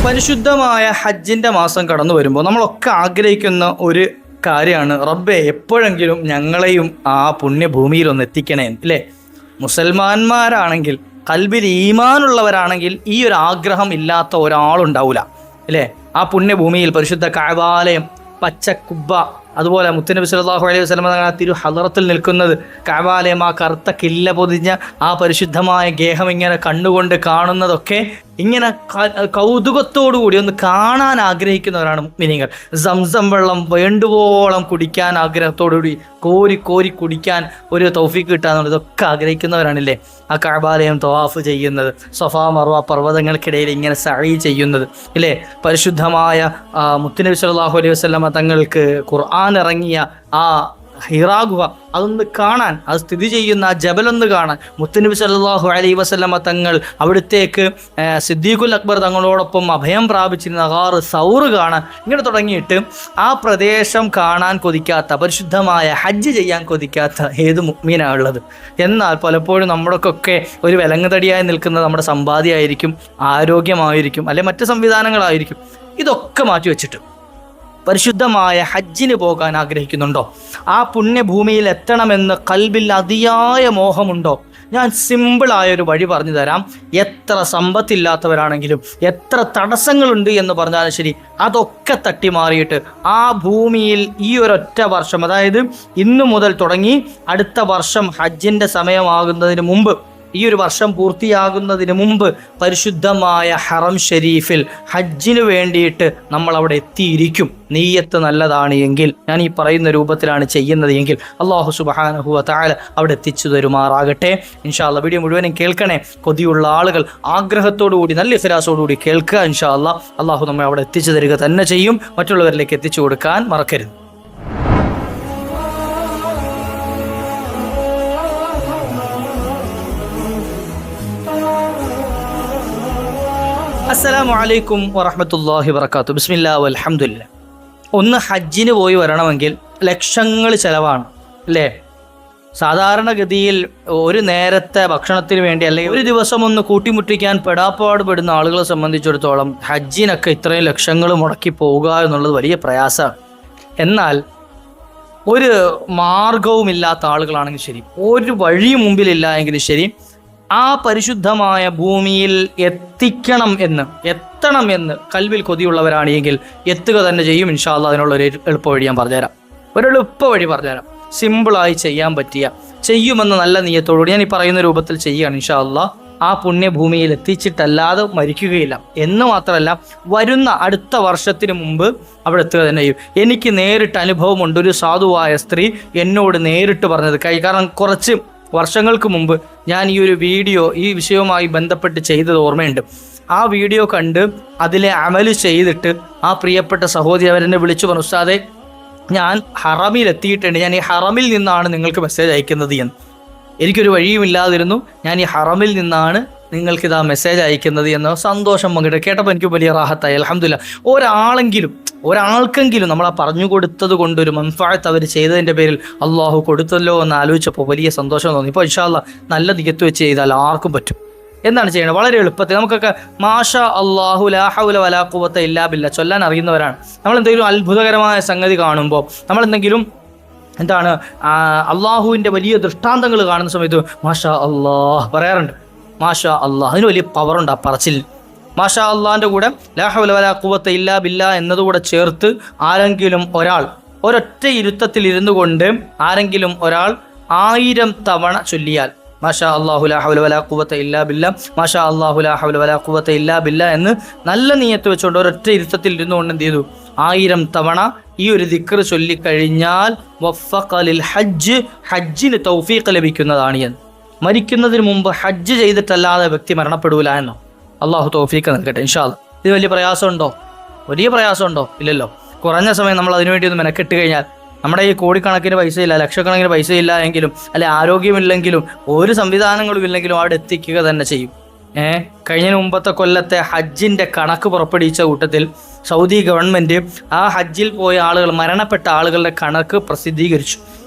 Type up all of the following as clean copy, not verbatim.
പരിശുദ്ധമായ ഹജ്ജിൻ്റെ മാസം കടന്നു വരുമ്പോൾ നമ്മളൊക്കെ ആഗ്രഹിക്കുന്ന ഒരു കാര്യമാണ്, റബ്ബെ എപ്പോഴെങ്കിലും ഞങ്ങളെയും ആ പുണ്യഭൂമിയിൽ ഒന്ന് എത്തിക്കണേ അല്ലേ. മുസൽമാന്മാരാണെങ്കിൽ, ഖൽബിൽ ഈമാനുള്ളവരാണെങ്കിൽ ഈ ഒരു ആഗ്രഹം ഇല്ലാത്ത ഒരാളുണ്ടാവില്ല അല്ലേ. ആ പുണ്യഭൂമിയിൽ പരിശുദ്ധ കഅബാലയം, പച്ച കുബ്ബ, അതുപോലെ മുത്തുനബി സല്ലല്ലാഹു അലൈഹി വസല്ലം തിരു ഹദറത്തിൽ നിൽക്കുന്നത്, കഅബാലയം, ആ കറുത്ത കില്ല പൊതിഞ്ഞ ആ പരിശുദ്ധമായ ഗേഹം ഇങ്ങനെ കണ്ണുകൊണ്ട് കാണുന്നതൊക്കെ ഇങ്ങനെ കൗതുകത്തോടുകൂടി ഒന്ന് കാണാൻ ആഗ്രഹിക്കുന്നവരാണ് മുഅ്മിനീങ്ങൾ. സംസം വെള്ളം വേണ്ടുവോളം കുടിക്കാൻ ആഗ്രഹത്തോടുകൂടി കോരി കോരി കുടിക്കാൻ ഒരു തൗഫീഖ് കിട്ടാന്നുള്ളത് ഇതൊക്കെ ആഗ്രഹിക്കുന്നവരാണില്ലേ. ആ കഅബാലയം തവാഫ് ചെയ്യുന്നത്, സഫാ മർവ പർവ്വതങ്ങൾക്കിടയിൽ ഇങ്ങനെ സഈ ചെയ്യുന്നത് ഇല്ലേ. പരിശുദ്ധമായ മുത്തുനബി സല്ലല്ലാഹു അലൈഹി വസല്ലം തങ്ങൾക്ക് ഖുർആൻ ഇറങ്ങിയ ആ ഹിറാ ഗുഹ അതൊന്ന് കാണാൻ, അത് സ്ഥിതി ചെയ്യുന്ന ആ ജബലൊന്ന് കാണാൻ, മുത്തുനബി സല്ലല്ലാഹു അലൈഹി വസല്ലമ തങ്ങൾ അവിടുത്തേക്ക് സിദ്ദീഖുൽ അക്ബർ തങ്ങളോടൊപ്പം അഭയം പ്രാപിച്ചിരുന്ന ഗാർ സൗർ കാണാൻ, ഇങ്ങനെ തുടങ്ങിയിട്ട് ആ പ്രദേശം കാണാൻ കൊതിക്കാത്ത, പരിശുദ്ധമായ ഹജ്ജ് ചെയ്യാൻ കൊതിക്കാത്ത ഏത് മുഅ്മിനാ ഉള്ളത്? എന്നാൽ പലപ്പോഴും നമ്മുടെയൊക്കെ ഒരു വിലങ്ങുതടിയായി നിൽക്കുന്നത് നമ്മുടെ സമ്പാദ്യമായിരിക്കും, ആരോഗ്യമായിരിക്കും, അല്ലെ മറ്റ് സംവിധാനങ്ങളായിരിക്കും. ഇതൊക്കെ മാറ്റി വെച്ചിട്ട് പരിശുദ്ധമായ ഹജ്ജിന് പോകാൻ ആഗ്രഹിക്കുന്നുണ്ടോ? ആ പുണ്യഭൂമിയിൽ എത്തണമെന്ന് ഖൽബിൽ അതിയായ മോഹമുണ്ടോ? ഞാൻ സിമ്പിളായൊരു വഴി പറഞ്ഞു തരാം. എത്ര സമ്പത്തില്ലാത്തവരാണെങ്കിലും, എത്ര തടസ്സങ്ങളുണ്ട് എന്ന് പറഞ്ഞാലും ശരി, അതൊക്കെ തട്ടിമാറിയിട്ട് ആ ഭൂമിയിൽ ഈ ഒരൊറ്റ വർഷം, അതായത് ഇന്നു മുതൽ തുടങ്ങി അടുത്ത വർഷം ഹജ്ജിൻ്റെ സമയമാകുന്നതിന് മുമ്പ്, ഈ ഒരു വർഷം പൂർത്തിയാകുന്നതിന് മുമ്പ് പരിശുദ്ധമായ ഹറം ഷരീഫിൽ ഹജ്ജിന് വേണ്ടിയിട്ട് നമ്മൾ അവിടെ എത്തിയിരിക്കും. നീയത്ത് നല്ലതാണ് എങ്കിൽ, ഞാൻ ഈ പറയുന്ന രൂപത്തിലാണ് ചെയ്യുന്നത് എങ്കിൽ, അല്ലാഹു സുബ്ഹാനഹു വ തആല അവിടെ എത്തിച്ചു തരുമാറാകട്ടെ. ഇൻഷാ അല്ലാഹ് വീഡിയോ മുഴുവനും കേൾക്കണേ. കൊതിയുള്ള ആളുകൾ ആഗ്രഹത്തോടുകൂടി നല്ല ഇഖ്ലാസോടുകൂടി കേൾക്കുക. ഇൻഷാ അല്ലാഹ് അല്ലാഹു നമ്മെ അവിടെ എത്തിച്ചു തരിക തന്നെ ചെയ്യും. മറ്റുള്ളവരിലേക്ക് എത്തിച്ചു കൊടുക്കാൻ മറക്കരുത്. അസ്സലാമു അലൈക്കും വറഹ്മത്തുള്ളാഹി വബറകാതുഹു. ബിസ്മില്ലാഹി വൽഹംദുലില്ലാഹ്. ഒന്ന് ഹജ്ജിന് പോയി വരണമെങ്കിൽ ലക്ഷങ്ങൾ ചിലവാണ് അല്ലേ. സാധാരണഗതിയിൽ ഒരു നേരത്തെ ഭക്ഷണത്തിന് വേണ്ടി, അല്ലെങ്കിൽ ഒരു ദിവസം ഒന്ന് കൂട്ടിമുട്ടിക്കാൻ പെടാപ്പാട് പെടുന്ന ആളുകളെ സംബന്ധിച്ചിടത്തോളം ഹജ്ജിനൊക്കെ ഇത്രയും ലക്ഷങ്ങൾ മുടക്കി പോവുക എന്നുള്ളത് വലിയ പ്രയാസമാണ്. എന്നാൽ ഒരു മാർഗവുമില്ലാത്ത ആളുകളാണെങ്കിൽ ശരി, ഒരു വഴിയും മുമ്പിലില്ല എങ്കിലും ശരി, ആ പരിശുദ്ധമായ ഭൂമിയിൽ എത്തണം എന്ന് കൽവിൽ കൊതിയുള്ളവരാണ് എങ്കിൽ എത്തുക തന്നെ ചെയ്യും. ഇൻഷാ അല്ലാഹ് അതിനുള്ളൊരു എളുപ്പ വഴി ഞാൻ പറഞ്ഞുതരാം. ഒരു എളുപ്പ വഴി പറഞ്ഞുതരാം, സിമ്പിളായി ചെയ്യാൻ പറ്റിയ, ചെയ്യുമെന്ന നല്ല നിയ്യത്തോടുകൂടി ഞാൻ ഈ പറയുന്ന രൂപത്തിൽ ചെയ്യുകയാണ്. ഇൻഷാ അല്ലാഹ് ആ പുണ്യഭൂമിയിൽ എത്തിച്ചിട്ടല്ലാതെ മരിക്കുകയില്ല എന്ന് മാത്രമല്ല, വരുന്ന അടുത്ത വർഷത്തിന് മുമ്പ് അവിടെ എത്തുക തന്നെ ചെയ്യും. എനിക്ക് നേരിട്ട് അനുഭവമുണ്ട്. ഒരു സാധുവായ സ്ത്രീ എന്നോട് നേരിട്ട് പറഞ്ഞത്, കാരണം കുറച്ച് വർഷങ്ങൾക്ക് മുമ്പ് ഞാൻ ഈ ഒരു വീഡിയോ ഈ വിഷയവുമായി ബന്ധപ്പെട്ട് ചെയ്തത് ഓർമ്മയുണ്ട്. ആ വീഡിയോ കണ്ട് അതിലെ അമല് ചെയ്തിട്ട് ആ പ്രിയപ്പെട്ട സഹോദരി അവരെന്നെ വിളിച്ചു പറഞ്ഞു, ഉസ്താദേ ഞാൻ ഹറമിൽ എത്തിയിട്ടുണ്ട്, ഞാൻ ഈ ഹറമിൽ നിന്നാണ് നിങ്ങൾക്ക് മെസ്സേജ് അയക്കുന്നത് എന്ന്. എനിക്കൊരു വഴിയുമില്ലാതിരുന്നു, ഞാൻ ഈ ഹറമിൽ നിന്നാണ് നിങ്ങൾക്കിതാ മെസ്സേജ് അയക്കുന്നത് എന്ന് സന്തോഷം പങ്കിട്ട് കേട്ടപ്പോൾ എനിക്ക് വലിയ റാഹത്തായി. അൽഹംദുലില്ലാഹ്. ഒരാൾക്കെങ്കിലും നമ്മൾ ആ പറഞ്ഞു കൊടുത്തത് കൊണ്ടൊരു മൻഫഅത്ത് അവർ ചെയ്തതിൻ്റെ പേരിൽ അള്ളാഹു കൊടുത്തല്ലോ എന്ന് ആലോചിച്ചപ്പോൾ വലിയ സന്തോഷം തോന്നി. ഇപ്പോൾ ഇൻഷാ അല്ലാഹ് നല്ല നിയത്ത് വെച്ച് ചെയ്താൽ ആർക്കും പറ്റും. എന്താണ് ചെയ്യേണ്ടത്? വളരെ എളുപ്പത്തിൽ നമുക്കൊക്കെ മാഷാ അല്ലാഹു ലാ ഹൗല വലാ ഖുവത ഇല്ലാ ബില്ലാഹ് ചൊല്ലാൻ അറിയുന്നവരാണ്. നമ്മളെന്തെങ്കിലും അത്ഭുതകരമായ സംഗതി കാണുമ്പോൾ, നമ്മളെന്തെങ്കിലും അള്ളാഹുവിൻ്റെ വലിയ ദൃഷ്ടാന്തങ്ങൾ കാണുന്ന സമയത്ത് മാഷാ അല്ലാഹ് പറയാറുണ്ട്. മാഷാ അല്ലാഹ്, അതിന് വലിയ പവറുണ്ട് ആ പറച്ചിൽ. മാഷാ അള്ളാഹിൻ്റെ കൂടെ ലാ ഹൗല വലാ ഖുവത ഇല്ലാ ബില്ലാഹ് എന്നതുകൂടെ ചേർത്ത് ആരെങ്കിലും ഒരാൾ ഒരൊറ്റ ഇരുത്തത്തിൽ ഇരുന്നു കൊണ്ട് ആരെങ്കിലും ഒരാൾ 1000 തവണ ചൊല്ലിയാൽ, മാഷാ അല്ലാഹു ലാ ഹൗല വലാ ഖുവത ഇല്ലാ ബില്ലാഹ്, മാഷാ അല്ലാഹു ലാ ഹൗല വലാ ഖുവത ഇല്ലാ ബില്ലാഹ് എന്ന് നല്ല നിയ്യത്ത് വെച്ചുകൊണ്ട് ഒരൊറ്റ ഇരുത്തത്തിൽ ഇരുന്നുകൊണ്ട് എന്ത് ചെയ്തു, 1000 തവണ ഈ ഒരു ദിക്ർ ചൊല്ലിക്കഴിഞ്ഞാൽ വഫഖലിൽ ഹജ്ജ്, ഹജ്ജിന് തൗഫീഖ് ലഭിക്കുന്നതാണ് എന്ന്. മരിക്കുന്നതിന് മുമ്പ് ഹജ്ജ് ചെയ്തിട്ടല്ലാതെ വ്യക്തി മരണപ്പെടൂല എന്നോ. അള്ളാഹു തൗഫീഖ് നൽകട്ടെ ഇൻഷാ അല്ലാഹ്. ഇത് വലിയ പ്രയാസമുണ്ടോ? വലിയ പ്രയാസമുണ്ടോ? ഇല്ലല്ലോ. കുറഞ്ഞ സമയം നമ്മൾ അതിനുവേണ്ടി ഒന്ന് മെനക്കെട്ട് കഴിഞ്ഞാൽ, നമ്മുടെ ഈ കോടിക്കണക്കിന് പൈസയില്ല, ലക്ഷക്കണക്കിന് പൈസയില്ല എങ്കിലും, അല്ലെ ആരോഗ്യമില്ലെങ്കിലും, ഒരു സംവിധാനങ്ങളും ഇല്ലെങ്കിലും അവിടെ എത്തിക്കുക തന്നെ ചെയ്യും. കഴിഞ്ഞ മുമ്പത്തെ കൊല്ലത്തെ ഹജ്ജിൻ്റെ കണക്ക് പുറപ്പെടുവിച്ച കൂട്ടത്തിൽ സൗദി ഗവൺമെൻറ് ആ ഹജ്ജിൽ പോയ ആളുകൾ, മരണപ്പെട്ട ആളുകളുടെ കണക്ക് പ്രസിദ്ധീകരിച്ചു.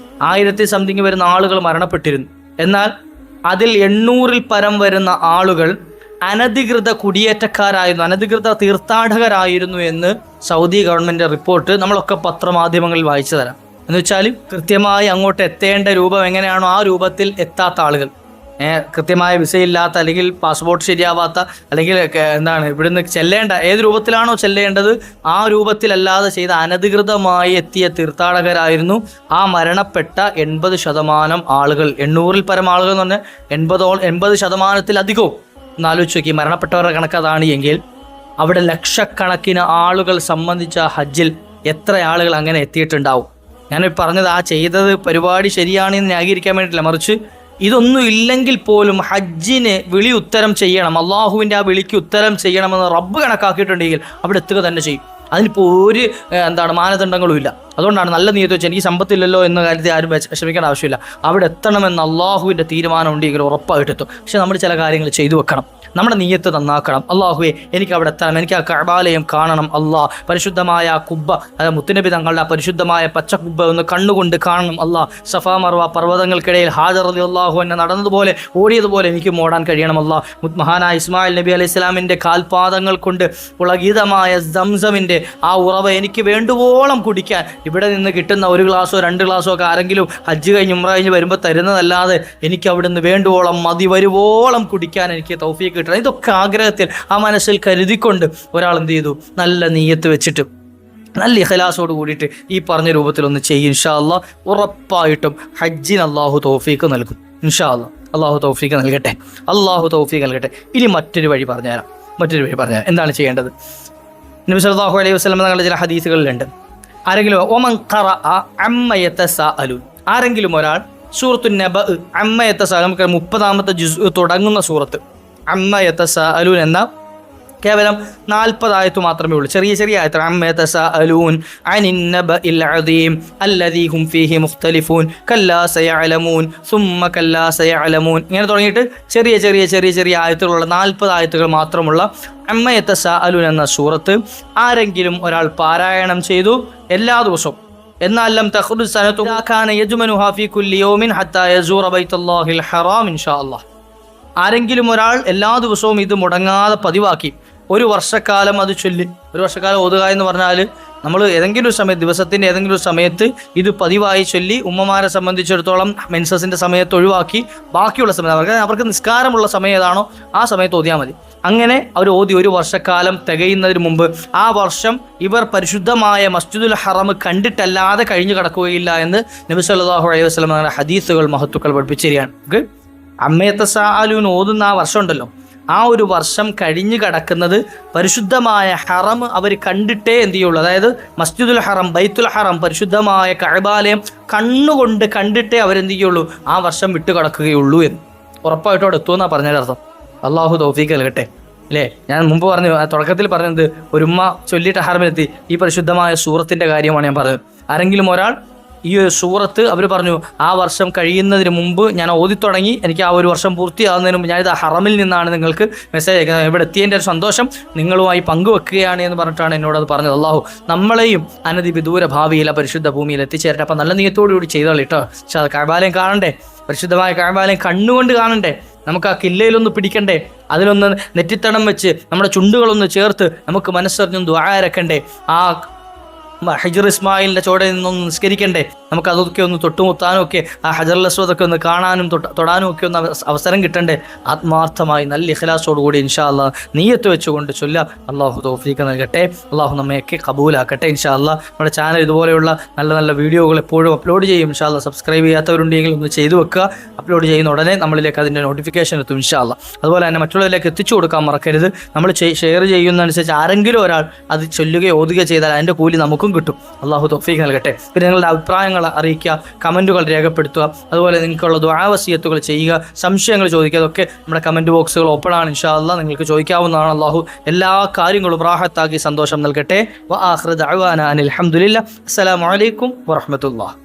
1000 വരുന്ന ആളുകൾ മരണപ്പെട്ടിരുന്നു. എന്നാൽ അതിൽ 800-ൽ പരം വരുന്ന ആളുകൾ അനധികൃത കുടിയേറ്റക്കാരായിരുന്നു, അനധികൃത തീർത്ഥാടകരായിരുന്നു എന്ന് സൗദി ഗവൺമെൻറ് റിപ്പോർട്ട് നമ്മളൊക്കെ പത്രമാധ്യമങ്ങളിൽ വായിച്ചു തരാം. എന്ന് വെച്ചാൽ കൃത്യമായി അങ്ങോട്ട് എത്തേണ്ട രൂപം എങ്ങനെയാണോ ആ രൂപത്തിൽ എത്താത്ത ആളുകൾ, കൃത്യമായ വിസയില്ലാത്ത അല്ലെങ്കിൽ പാസ്പോർട്ട് ശരിയാവാത്ത അല്ലെങ്കിൽ ഇവിടുന്ന് ചെല്ലേണ്ട ഏത് രൂപത്തിലാണോ ചെല്ലേണ്ടത് ആ രൂപത്തിലല്ലാതെ ചെയ്ത അനധികൃതമായി എത്തിയ തീർത്ഥാടകരായിരുന്നു ആ മരണപ്പെട്ട 80% ആളുകൾ. 800-ൽ പരം ആളുകൾ എന്ന് പറഞ്ഞാൽ 80%-ത്തിലധികവും. ഒന്നാലോചിച്ച് നോക്കി, മരണപ്പെട്ടവരുടെ കണക്ക് അതാണ് എങ്കിൽ അവിടെ ലക്ഷക്കണക്കിന് ആളുകൾ സംബന്ധിച്ച ഹജ്ജിൽ എത്ര ആളുകൾ അങ്ങനെ എത്തിയിട്ടുണ്ടാവും. ഞാൻ പറഞ്ഞത് ആ ചെയ്തത് പരിപാടി ശരിയാണെന്ന് ന്യായീകരിക്കാൻ വേണ്ടിയിട്ടില്ല, മറിച്ച് ഇതൊന്നും ഇല്ലെങ്കിൽ പോലും ഹജ്ജിന് വിളി ഉത്തരം ചെയ്യണം, അള്ളാഹുവിൻ്റെ ആ വിളിക്ക് ഉത്തരം ചെയ്യണമെന്ന് റബ്ബ് കണക്കാക്കിയിട്ടുണ്ടെങ്കിൽ അവിടെ എത്തുക തന്നെ ചെയ്യും. അതിനിപ്പോൾ ഒരു മാനദണ്ഡങ്ങളും ഇല്ല. അതുകൊണ്ടാണ് നല്ല നീയത്ത് വെച്ചാൽ എനിക്ക് സമ്പത്തില്ലല്ലോ എന്ന കാര്യത്തിൽ ആരും വിഷമിക്കേണ്ട ആവശ്യമില്ല. അവിടെ എത്തണമെന്ന് അള്ളാഹുവിൻ്റെ തീരുമാനം ഉണ്ടെങ്കിൽ ഉറപ്പായിട്ടെത്തും. പക്ഷെ നമ്മൾ ചില കാര്യങ്ങൾ ചെയ്തു വെക്കണം, നമ്മുടെ നീയത്ത് നന്നാക്കണം. അള്ളാഹുവെ എനിക്ക് അവിടെ എത്തണം, എനിക്ക് ആ കഅബാലയം കാണണം, പരിശുദ്ധമായ ആ കുബ്ബ, അതായത് മുത്തുനബി തങ്ങളുടെ ആ പരിശുദ്ധമായ പച്ച കുബ്ബ ഒന്ന് കണ്ണുകൊണ്ട് കാണണം. സഫാ മർവ പർവ്വതങ്ങൾക്കിടയിൽ ഹാജർ റളിയല്ലാഹു അൻഹു നടന്നതുപോലെ ഓടിയതുപോലെ എനിക്ക് ഓടാൻ കഴിയണം. മഹാനായ ഇസ്മായിൽ നബി അലൈഹി സ്വലാമിൻ്റെ കാൽപാദങ്ങൾ കൊണ്ട് പുളകിതമായ സംസമിൻ്റെ ആ ഉറവ എനിക്ക് വേണ്ടുവോളം കുടിക്കാൻ ഇവിടെ നിന്ന് കിട്ടുന്ന 1 ഗ്ലാസോ 2 ഗ്ലാസോ ഒക്കെ ആരെങ്കിലും ഹജ്ജ് കഴിഞ്ഞ് ഉംറ കഴിഞ്ഞ് വരുമ്പോൾ തരുന്നതല്ലാതെ എനിക്ക് അവിടെ നിന്ന് വേണ്ടുവോളം മതി വരുവോളം കുടിക്കാൻ എനിക്ക് തൗഫീഖ് കിട്ടണം. ഇതൊക്കെ ആഗ്രഹത്തിൽ ആ മനസ്സിൽ കരുതിക്കൊണ്ട് ഒരാൾ എന്ത് ചെയ്തു, നല്ല നീയത്ത് വെച്ചിട്ട് നല്ല ഇഖ്ലാസോട് കൂടിയിട്ട് ഈ പറഞ്ഞ രൂപത്തിലൊന്ന് ചെയ്യും. ഇൻഷാ അല്ലാഹ് ഉറപ്പായിട്ടും ഹജ്ജിന് അള്ളാഹു തൗഫീഖ് നൽകും. ഇൻഷാ അല്ലാഹ് അള്ളാഹു തൗഫീഖ് നൽകട്ടെ, അള്ളാഹു തൗഫീഖ് നൽകട്ടെ. ഇനി മറ്റൊരു വഴി പറഞ്ഞുതരാം. എന്താണ് ചെയ്യേണ്ടത്? നബി സല്ലല്ലാഹു അലൈഹി വസല്ലം തങ്ങളുടെ ചില ഹദീസുകളിലുണ്ട്, ആരെങ്കിലും ആരെങ്കിലും ഒരാൾ സൂറത്തു നബ അമ്മ യതസാഅലൂൻ, നമുക്ക് 30-ാമത്തെ ജുസ് തുടങ്ങുന്ന സൂറത്ത് അമ്മ യതസാഅലൂൻ എന്ന കേവലം 40 ആയത്ത് മാത്രമേ ഉള്ളൂ, ചെറിയ ചെറിയ ആയത്ത്. അമ്മ യതസാഅലൂൻ അനിൻ നബഇൽ അദീം അല്ലദീ ഹും ഫീഹി മുഖ്തലിഫൂൻ കല്ലാ സയഅലമൂൻ സുമ്മ കല്ലാ സയഅലമൂൻ, ഇങ്ങനെ തുടങ്ങിയിട്ട് ചെറിയ ചെറിയ ചെറിയ ചെറിയ ആയത്തുകളുള്ള 40 ആയത്തുകൾ മാത്രമുള്ള അമ്മ യതസാഅലൂൻ എന്ന സൂറത്ത് ആരെങ്കിലും ഒരാൾ പാരായണം ചെയ്തു എല്ലാ ദിവസവും, എന്നാൽ ലം തഖ്റുജ് സനതു കാന യജ്മനുഹാ ഫീ കുല്ലി യൗമിൻ ഹത്താ യസൂറ ബൈത്തുല്ലാഹിൽ ഹറാം ഇൻഷാ അല്ലാഹ്. ആരെങ്കിലും ഒരാൾ എല്ലാ ദിവസവും ഇത് മുടങ്ങാതെ പതിവാക്കി 1 വർഷക്കാലം അത് ചൊല്ലി, 1 വർഷക്കാലം ഓതുക എന്ന് പറഞ്ഞാൽ നമ്മൾ ഏതെങ്കിലും ഒരു സമയത്ത്, ദിവസത്തിൻ്റെ ഏതെങ്കിലും ഒരു സമയത്ത് ഇത് പതിവായി ചൊല്ലി ഉമ്മമാരെ സംബന്ധിച്ചിടത്തോളം മെൻസസിൻ്റെ സമയത്ത് ഒഴിവാക്കി ബാക്കിയുള്ള സമയത്ത് അവർക്ക് നിസ്കാരമുള്ള സമയം ഏതാണോ ആ സമയത്ത് ഓതിയാൽ മതി. അങ്ങനെ അവർ ഓതി 1 വർഷക്കാലം തികയുന്നതിന് മുമ്പ് ആ വർഷം ഇവർ പരിശുദ്ധമായ മസ്ജിദുൽ ഹറം കണ്ടിട്ടല്ലാതെ കഴിഞ്ഞു കടക്കുകയില്ല എന്ന് നബി സല്ലല്ലാഹു അലൈഹി വസല്ലം ഹദീസുകൾ മഹത്തുക്കൾ പഠിപ്പിച്ചിരിക്കുകയാണ്. അമ്മ യതസാഅലൂൻ ഓതുന്ന ആ വർഷം ഉണ്ടല്ലോ, ആ ഒരു വർഷം കഴിഞ്ഞു കടക്കുന്നത് പരിശുദ്ധമായ ഹറം അവർ കണ്ടിട്ടേ എന്ത് ചെയ്യുള്ളൂ, അതായത് മസ്ജിദുൽ ഹറം, ബൈത്തുൽ ഹറം, പരിശുദ്ധമായ കഅബാലയം കണ്ണുകൊണ്ട് കണ്ടിട്ടേ അവരെന്ത് ചെയ്യുള്ളൂ, ആ വർഷം വിട്ടു കടക്കുകയുള്ളൂ എന്ന്. ഉറപ്പായിട്ടും അവിടെ എത്തുമെന്നാണ് പറഞ്ഞതിനർത്ഥം. അള്ളാഹു തൗഫീഖ് നൽകട്ടെ. അല്ലേ, ഞാൻ മുമ്പ് പറഞ്ഞു, തുടക്കത്തിൽ പറഞ്ഞത് ഒരു ഉമ്മ ചൊല്ലിയിട്ട് ഹറമിലെത്തി ഈ പരിശുദ്ധമായ സൂറത്തിൻ്റെ കാര്യമാണ് ഞാൻ പറഞ്ഞത്. ആരെങ്കിലും ഒരാൾ ഈ ഒരു സൂറത്ത് അവർ പറഞ്ഞു ആ വർഷം കഴിയുന്നതിന് മുമ്പ് ഞാൻ ഓതി തുടങ്ങി, എനിക്ക് ആ 1 വർഷം പൂർത്തിയാകുന്നതിന് മുമ്പ് ഞാനിത് ഹറമിൽ നിന്നാണ് നിങ്ങൾക്ക് മെസ്സേജ് അയക്കുന്നത്, ഇവിടെ എത്തിയതിൻ്റെ ഒരു സന്തോഷം നിങ്ങളുമായി പങ്കുവെക്കുകയാണ് എന്ന് പറഞ്ഞിട്ടാണ് എന്നോടത് പറഞ്ഞത്. അള്ളാഹു നമ്മളെയും അനധിവിദൂര ഭാവിയിൽ പരിശുദ്ധ ഭൂമിയിൽ എത്തിച്ചേരട്ടെ. അപ്പം നല്ല നീയത്തോടുകൂടി ചെയ്തോളൂ കേട്ടോ. പക്ഷെ അത് കഅബാലയം കാണണ്ടേ, പരിശുദ്ധമായ കഅബാലയം കണ്ണുകൊണ്ട് കാണണ്ടേ, നമുക്ക് ആ കില്ലയിലൊന്ന് പിടിക്കണ്ടേ, അതിലൊന്ന് നെറ്റിത്തടം വെച്ച് നമ്മുടെ ചുണ്ടുകളൊന്ന് ചേർത്ത് നമുക്ക് മനസ്സറിഞ്ഞും ദുആ ഇറക്കണ്ടേ, ആ ഹജർ ഇസ്മായിലിൻ്റെ ചോടെ നിന്നൊന്ന് നിസ്കരിക്കണ്ടേ, നമുക്ക് അതൊക്കെ ഒന്ന് തൊട്ടുമുത്താനും ഒക്കെ ആ ഹജറുൽ അസ്വദൊക്കെ ഒന്ന് കാണാനും തൊടാനും ഒക്കെ ഒന്ന് അവസരം കിട്ടണ്ടേ. ആത്മാർത്ഥമായി നല്ല ഇഖ്ലാസോടുകൂടി ഇൻഷാ അല്ലാഹ് നീയത്ത് വെച്ചുകൊണ്ട് ചൊല്ലാം. അള്ളാഹു തൗഫീഖ് നൽകട്ടെ, അള്ളാഹു നമ്മയൊക്കെ കബൂലാക്കട്ടെ ഇൻഷാ അല്ലാഹ്. നമ്മുടെ ചാനൽ ഇതുപോലെയുള്ള നല്ല നല്ല വീഡിയോകൾ എപ്പോഴും അപ്ലോഡ് ചെയ്യും ഇൻഷാ അല്ലാഹ്. സബ്സ്ക്രൈബ് ചെയ്യാത്തവരുണ്ടെങ്കിൽ ഒന്ന് ചെയ്തു വെക്കുക. അപ്ലോഡ് ചെയ്യുന്ന ഉടനെ നമ്മളിലേക്ക് അതിൻ്റെ നോട്ടിഫിക്കേഷൻ എത്തും ഇൻഷാ അല്ലാഹ്. അതുപോലെ തന്നെ മറ്റുള്ളവരിലേക്ക് എത്തിച്ചു കൊടുക്കാൻ മറക്കരുത്. നമ്മൾ ഷെയർ ചെയ്യുന്നതനുസരിച്ച് ആരെങ്കിലും ഒരാൾ അത് ചൊല്ലുകയോ ഓതുകയോ ചെയ്താൽ അതിൻ്റെ കൂലി നമുക്കും കിട്ടും. അള്ളാഹു തൗഫീഖ് നൽകട്ടെ. പിന്നെ നിങ്ങളുടെ അഭിപ്രായങ്ങൾ അറിയിക്കുക, കമൻറ്റുകൾ രേഖപ്പെടുത്തുക, അതുപോലെ നിങ്ങൾക്കുള്ള ദുആ വസിയത്തുകൾ ചെയ്യുക, സംശയങ്ങൾ ചോദിക്കുക. അതൊക്കെ നമ്മുടെ കമൻറ്റ് ബോക്സുകൾ ഓപ്പൺ ആണ് ഇൻഷാ അല്ലാഹ്, നിങ്ങൾക്ക് ചോദിക്കാവുന്നതാണ്. അള്ളാഹു എല്ലാ കാര്യങ്ങളും റാഹത്താക്കി സന്തോഷം നൽകട്ടെ. വ ആഖിറു ദഅ്വാനാ അനിൽ ഹംദുലില്ലാഹ്. അസ്സലാമു അലൈക്കും വറഹ്മത്തുള്ളാഹി.